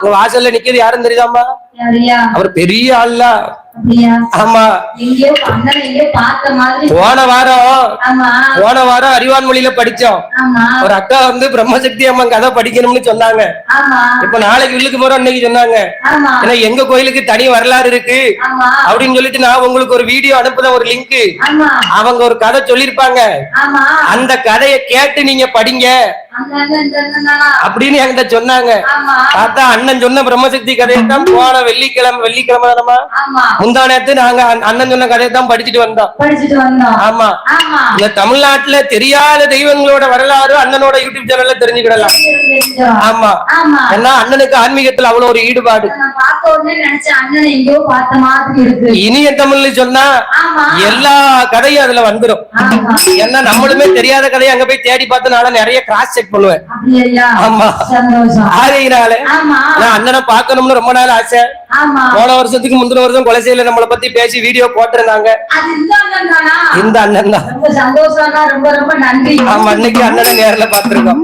உங்க வாசல்ல நிக்கிறது யாரும் தெரியுதாமா? அவர் பெரிய ஆள்ல. ஆமா, போன வாரம் அறிவான் மொழியில படிச்சோம். ஒரு அக்கா வந்து பிரம்மசக்தி அம்மா கதை படிக்கணும்னு சொன்னாங்க. இப்ப நாளைக்கு வீட்டுக்கு போறோம் இன்னைக்கு சொன்னாங்க. ஏன்னா எங்க கோயிலுக்கு தனி வரலாறு இருக்கு அப்படின்னு சொல்லிட்டு நான் உங்களுக்கு ஒரு வீடியோ அனுப்புன ஒரு லிங்க். அவங்க ஒரு கதை சொல்லிருப்பாங்க. அந்த கதையை கேட்டு நீங்க படிங்க அப்படின்னு என்கிட்ட சொன்னாங்க. பார்த்தா அண்ணன் சொன்ன பிரம்மசக்தி கதையை தான் போன வெள்ளிக்கிழமை முந்தா நேரத்து நாங்க அண்ணன் சொன்ன கதையை தான் படிச்சுட்டு வந்தோம். ஆமா, இந்த தமிழ்நாட்டுல தெரியாத தெய்வங்களோட வரலாறு அண்ணனோட யூடியூப் சேனல்ல தெரிஞ்சுக்கிடலாம். ஆமா, ஏன்னா அண்ணனுக்கு ஆன்மீகத்துல அவ்வளவு ஒரு ஈடுபாடு. இனிய தமிழ்ல சொன்னா எல்லா கதையும் அதுல வந்துடும். ஏன்னா நம்மளுமே தெரியாத கதையை அங்க போய் தேடி பார்த்து நான் நிறைய கிராஸ் செக் பண்ணுவேன். ஆமா, ஆகையினால நான் அண்ணனை பார்க்கணும்னு ரொம்ப நாள் ஆசை. போன வருஷத்துக்கு முந்தின வருஷம் கொலைசையில நம்மளை பத்தி பேசி வீடியோ போட்டிருந்தாங்க. இந்த அண்ணன் தான். ஆமா, இன்னைக்கு அண்ணனை நேரில் பார்த்திருக்கோம்.